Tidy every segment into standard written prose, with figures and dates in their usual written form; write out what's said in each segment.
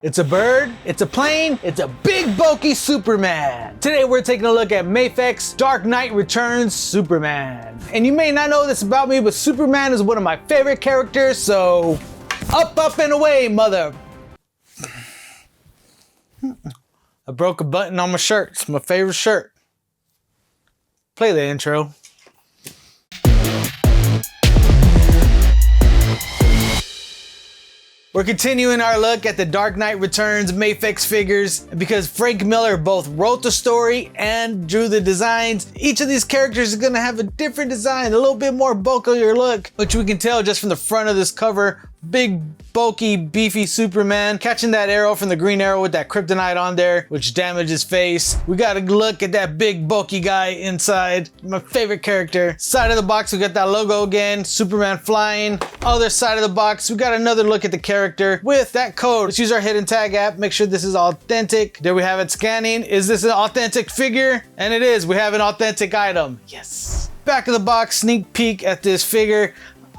It's a bird, it's a plane, it's a big bulky Superman. Today we're taking a look at Mafex Dark Knight Returns Superman. And you may not know this about me, but Superman is one of my favorite characters, so up and away, mother. I broke a button on my shirt. It's my favorite shirt. Play the intro. We're continuing our look at the Dark Knight Returns Mafex figures, and because Frank Miller both wrote the story and drew the designs, each of these characters is going to have a different design, a little bit more bulkier look, which we can tell just from the front of this cover. Big, bulky, beefy Superman catching that arrow from the Green Arrow with that kryptonite on there, which damaged his face. We got to look at that big, bulky guy inside. My favorite character. Side of the box, we got that logo again. Superman flying. Other side of the box, we got another look at the character with that code. Let's use our hidden tag app. Make sure this is authentic. There we have it scanning. Is this an authentic figure? And it is. We have an authentic item. Yes. Back of the box, sneak peek at this figure.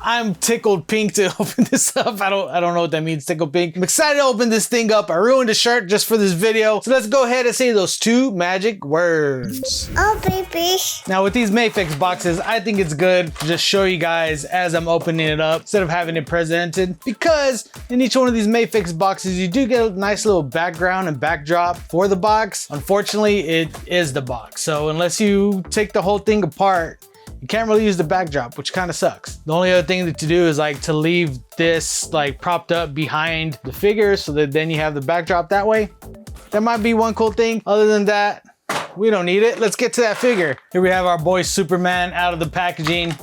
I'm tickled pink to open this up. I don't know what that means, tickled pink. I'm excited to open this thing up. I ruined the shirt just for this video. So let's go ahead and say those two magic words. Oh, baby. Now with these Mafex boxes, I think it's good to just show you guys as I'm opening it up instead of having it presented, because in each one of these Mafex boxes, you do get a nice little background and backdrop for the box. Unfortunately, it is the box. So unless you take the whole thing apart, you can't really use the backdrop, which kind of sucks. The only other thing to do is to leave this propped up behind the figure so that then you have the backdrop that way. That might be one cool thing. Other than that, we don't need it. Let's get to that figure. Here we have our boy Superman out of the packaging.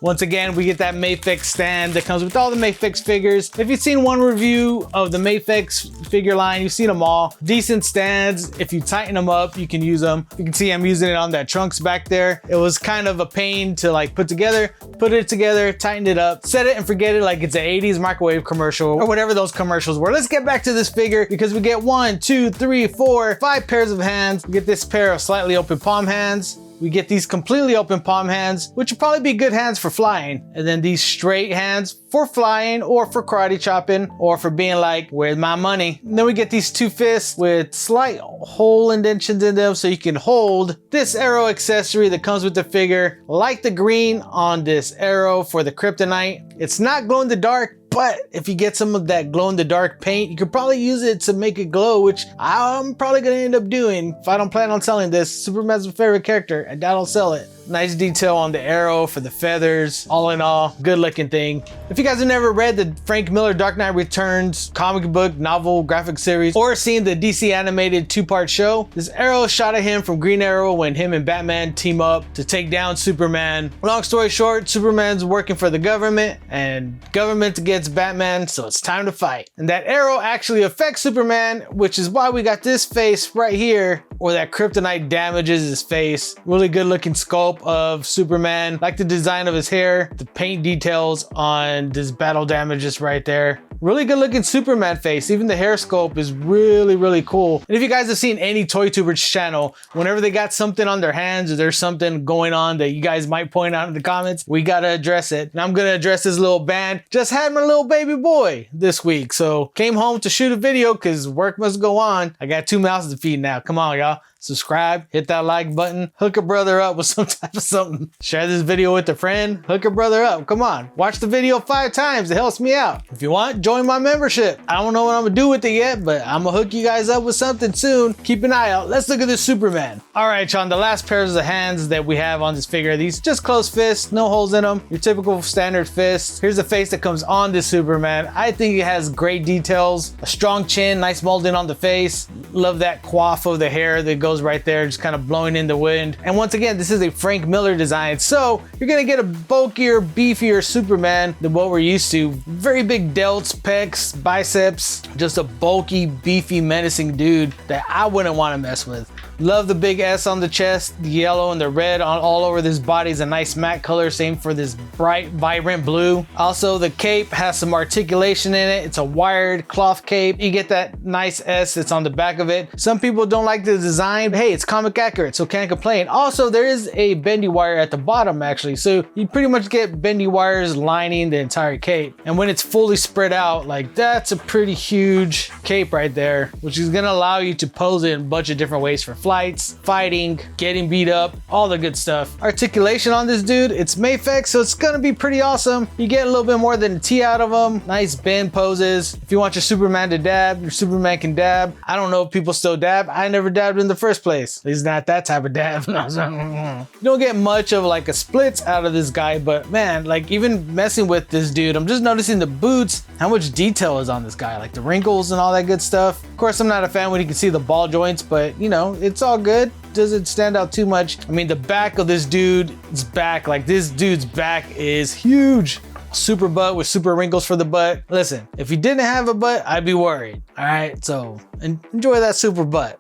Once again, we get that Mafex stand that comes with all the Mafex figures. If you've seen one review of the Mafex figure line, you've seen them all. Decent stands. If you tighten them up, you can use them. You can see I'm using it on that trunks back there. It was kind of a pain to put it together, tighten it up, set it and forget it like it's an 80s microwave commercial or whatever those commercials were. Let's get back to this figure because we get 1, 2, 3, 4, 5 pairs of hands. We get this pair of slightly open palm hands. We get these completely open palm hands, which would probably be good hands for flying. And then these straight hands for flying or for karate chopping or for being where's my money? And then we get these two fists with slight hole indentions in them so you can hold this arrow accessory that comes with the figure, like the green on this arrow for the kryptonite. It's not glow in the dark, but if you get some of that glow-in-the-dark paint, you could probably use it to make it glow, which I'm probably going to end up doing if I don't plan on selling this. Superman's my favorite character. I doubt I'll sell it. Nice detail on the arrow for the feathers. All in all, good looking thing. If you guys have never read the Frank Miller Dark Knight Returns comic book, novel, graphic series, or seen the DC animated 2-part show, this arrow shot at him from Green Arrow when him and Batman team up to take down Superman. Long story short, Superman's working for the government and government gets Batman, so it's time to fight. And that arrow actually affects Superman, which is why we got this face right here, where that kryptonite damages his face. Really good looking sculpt of Superman. Like the design of his hair, the paint details on this battle damages right there. Really good looking Superman face. Even the hair sculpt is really, really cool. And if you guys have seen any ToyTubers channel, whenever they got something on their hands or there's something going on that you guys might point out in the comments, we gotta address it. And I'm gonna address this little band. Just had my little baby boy this week, so came home to shoot a video because work must go on. I got 2 mouths to feed now. Come on, y'all. Subscribe, hit that like button, hook a brother up with some type of something. Share this video with a friend, hook a brother up. Come on, watch the video 5 times. It helps me out. If you want, join my membership. I don't know what I'm gonna do with it yet, but I'm gonna hook you guys up with something soon. Keep an eye out. Let's look at this Superman. All right, Sean, the last pairs of hands that we have on this figure, these just closed fists, no holes in them. Your typical standard fists. Here's the face that comes on this Superman. I think it has great details, a strong chin, nice molding on the face. Love that coif of the hair that goes right there, just kind of blowing in the wind. And once again, this is a Frank Miller design, so you're gonna get a bulkier, beefier Superman than what we're used to. Very big delts, pecs, biceps, just a bulky, beefy, menacing dude that I wouldn't want to mess with. Love the big S on the chest, the yellow and the red on all over this body is a nice matte color. Same for this bright, vibrant blue. Also, the cape has some articulation in it. It's a wired cloth cape. You get that nice S that's on the back of it. Some people don't like the design. Hey, it's comic accurate, so can't complain. Also, there is a bendy wire at the bottom actually. So you pretty much get bendy wires lining the entire cape. And when it's fully spread out, like that's a pretty huge cape right there, which is gonna allow you to pose it in a bunch of different ways for flights, fighting, getting beat up, all the good stuff. Articulation on this dude, it's Mafex, so it's gonna be pretty awesome. You get a little bit more than a T out of them. Nice bend poses. If you want your Superman to dab, your Superman can dab. I don't know if people still dab. I never dabbed in the first place. At least not that type of dab. You don't get much of like a splits out of this guy, but man, like even messing with this dude, I'm just noticing the boots, how much detail is on this guy, like the wrinkles and all that good stuff. Of course, I'm not a fan when you can see the ball joints, but you know, it's all good. Doesn't stand out too much. I mean, the back of this dude's back, like this dude's back is huge. Super butt with super wrinkles for the butt. Listen, if he didn't have a butt, I'd be worried. All right, so enjoy that super butt.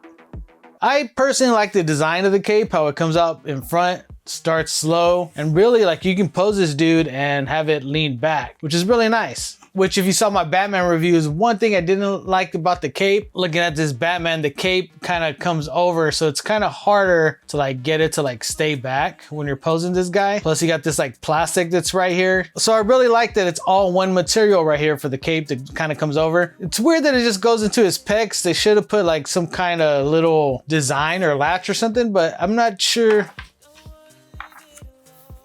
I personally like the design of the cape, how it comes out in front, starts slow, and really like you can pose this dude and have it lean back, which is really nice. Which if you saw my Batman reviews, one thing I didn't like about the cape, looking at this Batman, the cape kind of comes over, so it's kind of harder to like get it to like stay back when you're posing this guy. Plus you got this like plastic that's right here. So I really like that it's all one material right here for the cape that kind of comes over. It's weird that it just goes into his pecs. They should have put like some kind of little design or latch or something, but I'm not sure.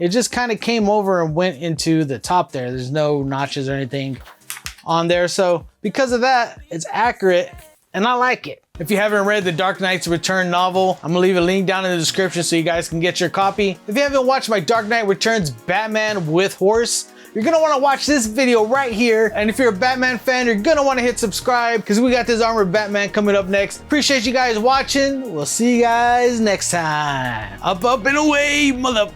It just kind of came over and went into the top there. There's no notches or anything on there. So because of that, it's accurate and I like it. If you haven't read the Dark Knight's Return novel, I'm gonna leave a link down in the description so you guys can get your copy. If you haven't watched my Dark Knight Returns Batman with Horse, you're gonna wanna watch this video right here. And if you're a Batman fan, you're gonna wanna hit subscribe because we got this Armored Batman coming up next. Appreciate you guys watching. We'll see you guys next time. Up, up, and away, mother...